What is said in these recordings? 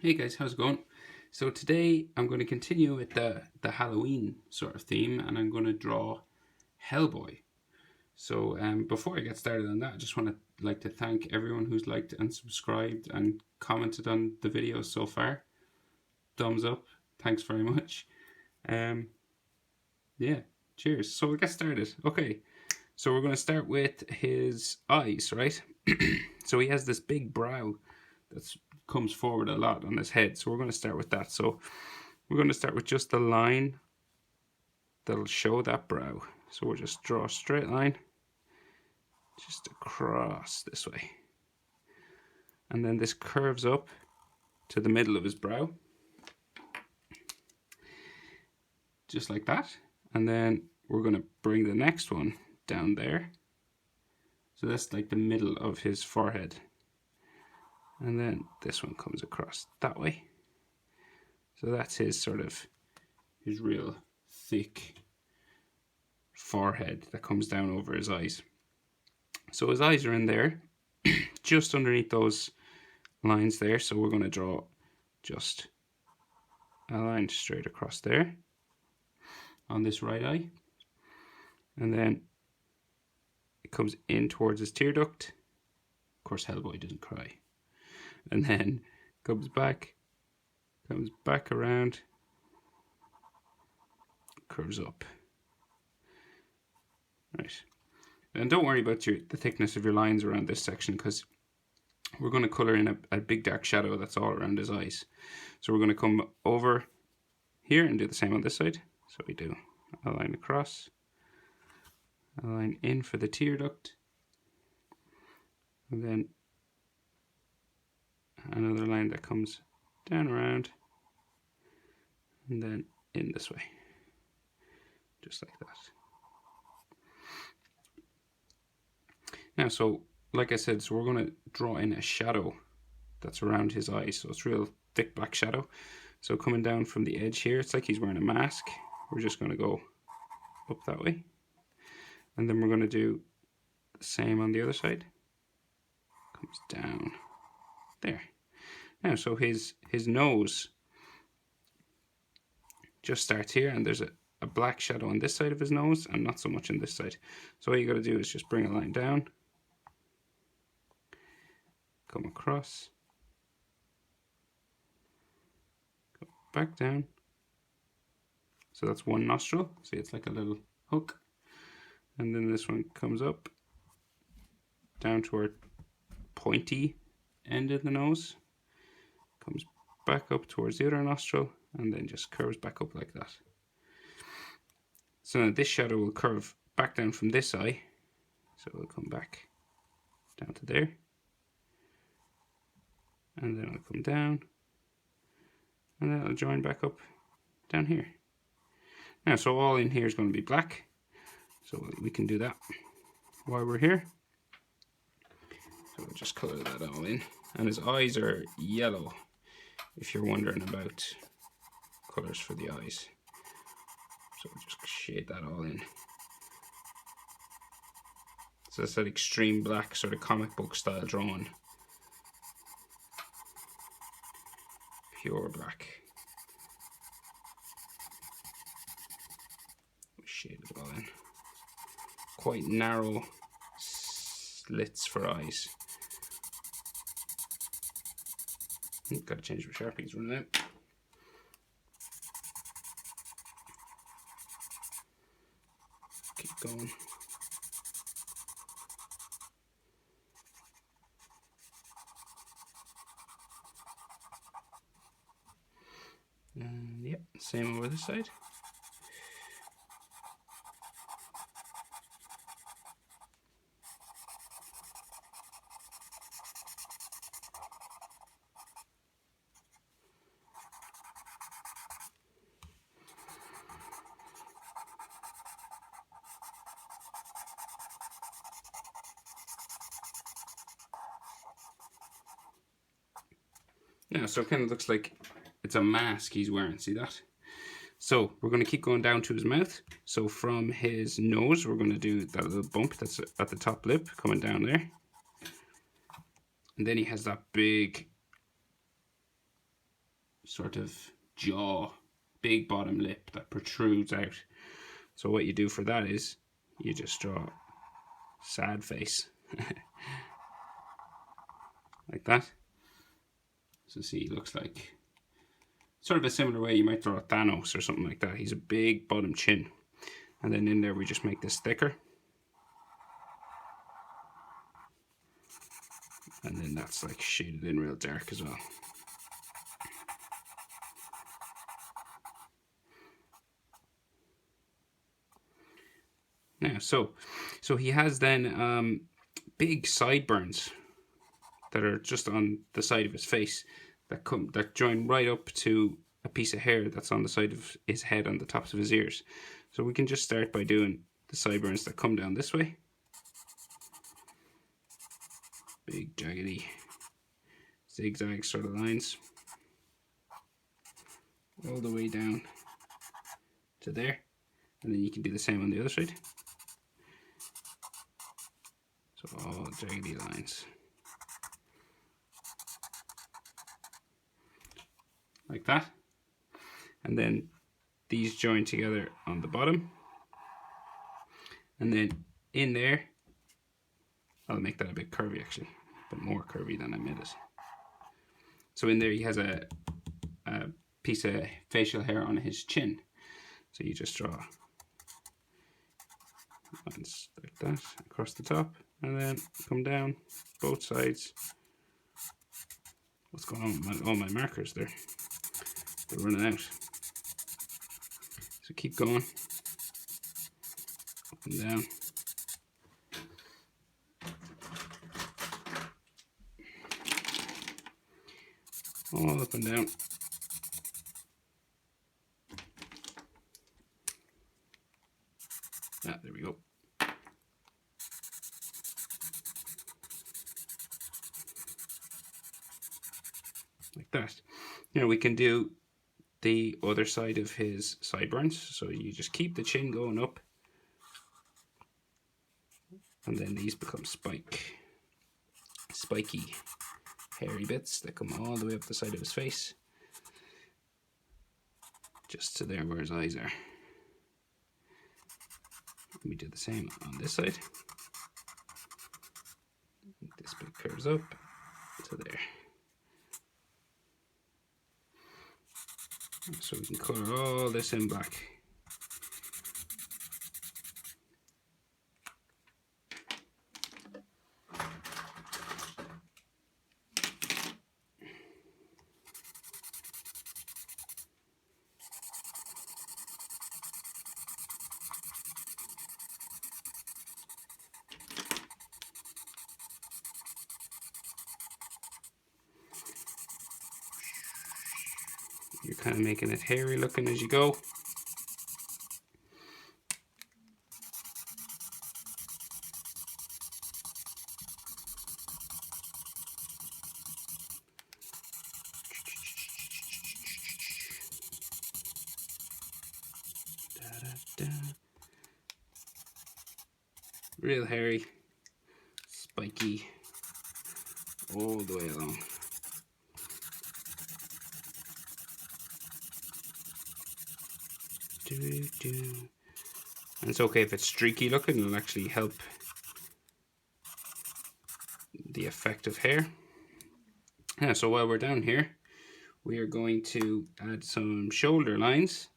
Hey guys, how's it going? So today I'm going to continue with the Halloween sort of theme, and I'm going to draw Hellboy. So before I get started on that, I just want to thank everyone who's liked and subscribed and commented on the videos so far. Thumbs up, thanks very much. Yeah, cheers. So we'll get started. Okay, so we're going to start with his eyes, right? So he has this big brow that comes forward a lot on his head. So we're going to start with that. So we're going to start with just the line that'll show that brow. So we'll just draw a straight line just across this way. And then this curves up to the middle of his brow. Just like that. And then we're going to bring the next one down there. So that's like the middle of his forehead. And then this one comes across that way. So that's his sort of, his real thick forehead that comes down over his eyes. So his eyes are in there, just underneath those lines there. So we're going to draw just a line straight across there on this right eye. And then it comes in towards his tear duct. Of course, Hellboy doesn't cry. And then comes back around, curves up. Right. And don't worry about the thickness of your lines around this section, because we're going to colour in a big dark shadow that's all around his eyes. So we're going to come over here and do the same on this side. So we do a line across, a line in for the tear duct, and then another line that comes down around and then in this way, just like that. Now, so like I said, so we're going to draw in a shadow that's around his eyes. So it's real thick black shadow. So coming down from the edge here, it's like he's wearing a mask. We're just going to go up that way. And then we're going to do the same on the other side. Comes down there. Now, so his nose just starts here, and there's a black shadow on this side of his nose and not so much on this side. So all you got to do is just bring a line down, come across, go back down. So that's one nostril. See, it's like a little hook. And then this one comes up down to our pointy end of the nose, comes back up towards the other nostril, and then just curves back up like that. So now this shadow will curve back down from this eye. So it'll come back down to there. And then it'll come down. And then it'll join back up down here. Now, so all in here is going to be black. So we can do that while we're here. So we'll just colour that all in. And his eyes are yellow, if you're wondering about colours for the eyes. So we'll just shade that all in. So that's that extreme black, sort of comic book style drawing. Pure black. We shade it all in. Quite narrow slits for eyes. Gotta change my Sharpie's running out. Keep going. And yep, same over this side. Yeah, so it kind of looks like it's a mask he's wearing, see that? So we're going to keep going down to his mouth. So from his nose, we're going to do that little bump that's at the top lip coming down there. And then he has that big sort of jaw, big bottom lip that protrudes out. So what you do for that is you just draw sad face like that. So see, he looks like sort of a similar way you might draw Thanos or something like that. He's a big bottom chin. And then in there we just make this thicker. And then that's like shaded in real dark as well. Now, so he has then big sideburns that are just on the side of his face that join right up to a piece of hair that's on the side of his head on the tops of his ears. So we can just start by doing the sideburns that come down this way. Big jaggedy zigzag sort of lines all the way down to there, and then you can do the same on the other side. So all jaggedy lines like that, and then these join together on the bottom, and then in there I'll make that a bit curvy actually, but more curvy than I made it. So in there he has a piece of facial hair on his chin. So you just draw lines like that across the top, and then come down both sides. What's going on with all my markers there? They're running out. So keep going, up and down. All up and down. Ah, there we go. Like that. Now we can do the other side of his sideburns. So you just keep the chin going up, and then these become spiky, hairy bits that come all the way up the side of his face, just to there where his eyes are. We do the same on this side. This bit curves up to there. So we can color all this in black. You're kind of making it hairy looking as you go. Da, da, da. Real hairy, spiky, all the way along. And it's okay if it's streaky looking, it'll actually help the effect of hair. Yeah, so while we're down here, we are going to add some shoulder lines.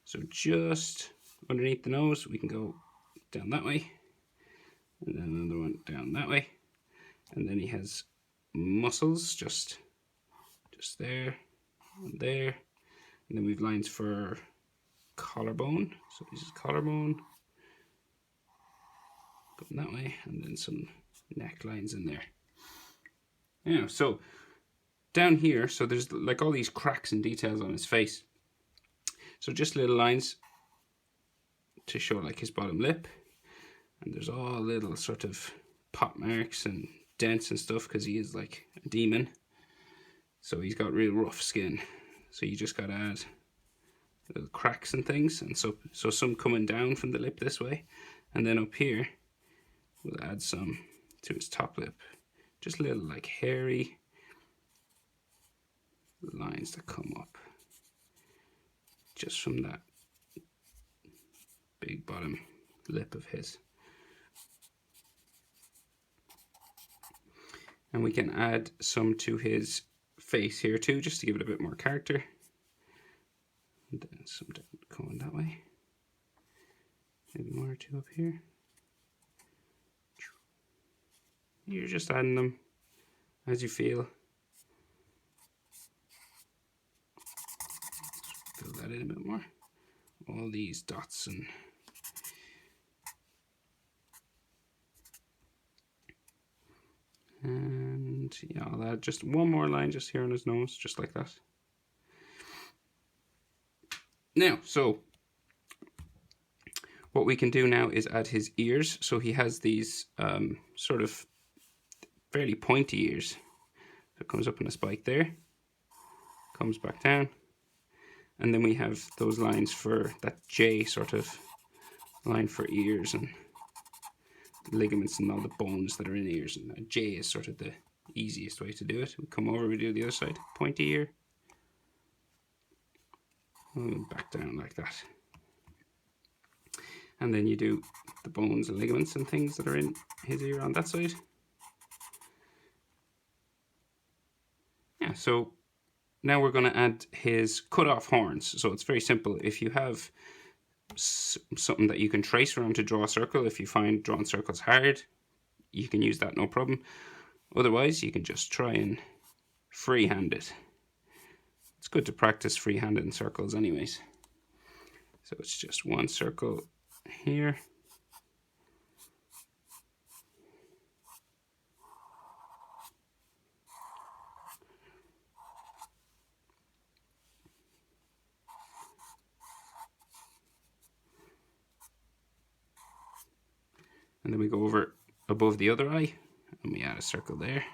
So just underneath the nose, we can go down that way, and then another one down that way. And then he has muscles just there and there. And then we've lines for collarbone. So this is collarbone, going that way, and then some neck lines in there. Yeah, so down here, so there's like all these cracks and details on his face. So just little lines to show like his bottom lip, and there's all little sort of pop marks and dents and stuff because he is like a demon. So he's got real rough skin. So you just gotta add little cracks and things, and so some coming down from the lip this way, and then up here we'll add some to his top lip, just little like hairy lines that come up just from that big bottom lip of his. And we can add some to his face here too, just to give it a bit more character. And then some going that way. Maybe one or two up here. You're just adding them as you feel. Fill that in a bit more. All these dots and yeah, I'll add just one more line just here on his nose, just like that. Now, so what we can do now is add his ears. So he has these sort of fairly pointy ears. So it comes up in a spike there, comes back down, and then we have those lines for that J sort of line for ears and ligaments and all the bones that are in ears. And a J is sort of the easiest way to do it. We come over, we do the other side, pointy ear, and back down like that. And then you do the bones and ligaments and things that are in his ear on that side. Yeah, so now we're going to add his cut off horns. So it's very simple. If you have something that you can trace around to draw a circle, if you find drawing circles hard, you can use that, no problem. Otherwise, you can just try and freehand it. It's good to practice freehanding circles anyways. So it's just one circle here. And then we go over above the other eye and we add a circle there.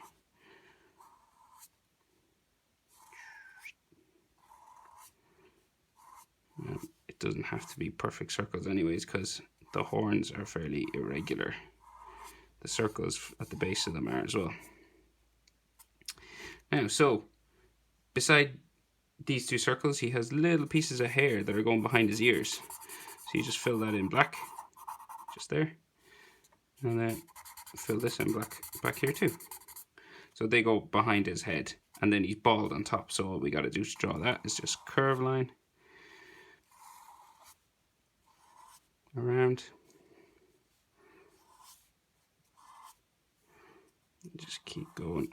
It doesn't have to be perfect circles anyways, because the horns are fairly irregular. The circles at the base of them are as well. Now, so beside these two circles, he has little pieces of hair that are going behind his ears. So you just fill that in black, just there. And then fill this in black back here too. So they go behind his head, and then he's bald on top. So all we got to do to draw that is just curve line around. Just keep going.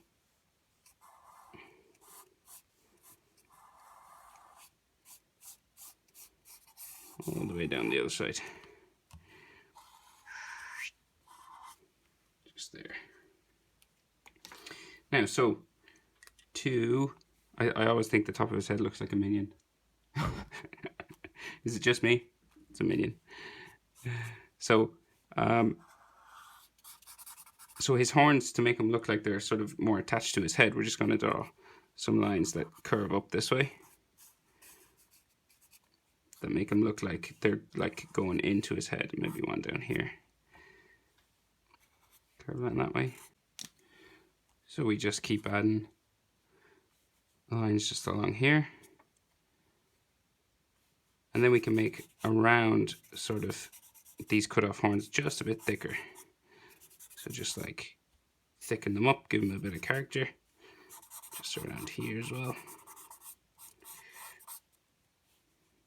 All the way down the other side. Just there. Now, so I always think the top of his head looks like a minion. Is it just me? It's a minion. So, so his horns, to make them look like they're sort of more attached to his head, we're just going to draw some lines that curve up this way. That make them look like they're like going into his head. Maybe one down here. Curve that way. So we just keep adding lines just along here. And then we can make around sort of these cut off horns just a bit thicker. So just like thicken them up, give them a bit of character. Just around here as well.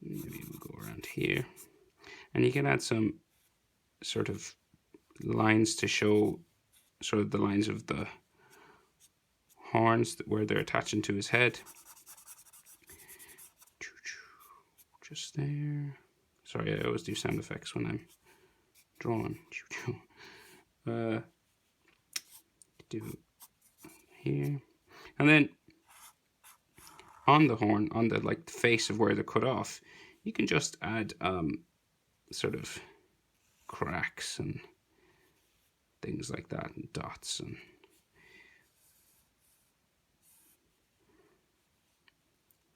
Maybe we'll go around here. And you can add some sort of lines to show sort of the lines of the horns where they're attaching to his head. Just there. Sorry, I always do sound effects when I'm drawing. Do here. And then on the horn, on the like the face of where they're cut off, you can just add sort of cracks and things like that, and dots and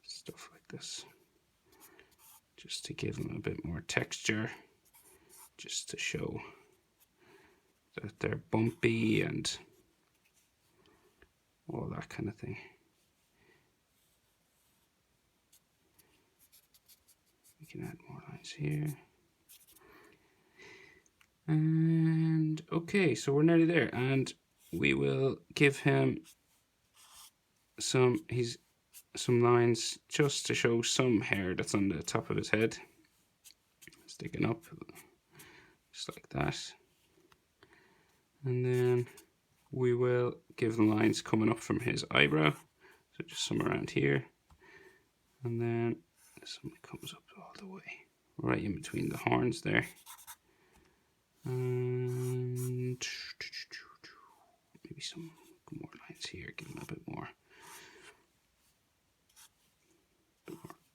stuff like this, just to give them a bit more texture, just to show that they're bumpy and all that kind of thing. can add more lines here. And okay, so we're nearly there, and we will give him some lines just to show some hair that's on the top of his head, sticking up, just like that. And then we will give the lines coming up from his eyebrow, so just some around here, and then some comes up all the way, right in between the horns there. And maybe some more lines here, give him a bit more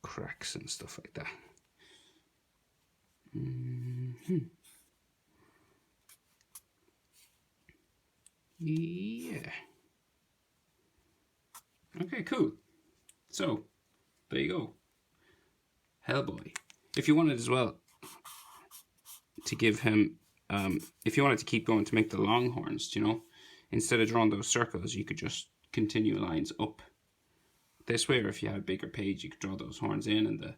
cracks and stuff like that. Yeah. Okay, cool. So, there you go. Hellboy. If you wanted as well to give him, if you wanted to keep going to make the long horns, you know, instead of drawing those circles, you could just continue lines up this way, or if you had a bigger page, you could draw those horns in, and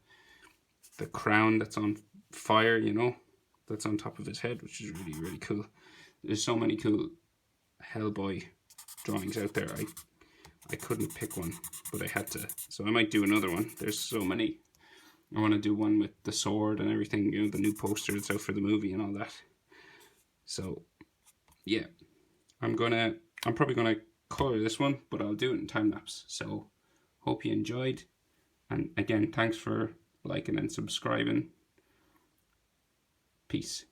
the crown that's on fire, you know, that's on top of his head, which is really, really cool. There's so many cool Hellboy drawings out there. I couldn't pick one, but I had to, so I might do another one. There's so many. I want to do one with the sword and everything, you know, the new poster that's out for the movie and all that. So, yeah, I'm probably gonna color this one, but I'll do it in time lapse. So, hope you enjoyed, and again, thanks for liking and subscribing. Peace.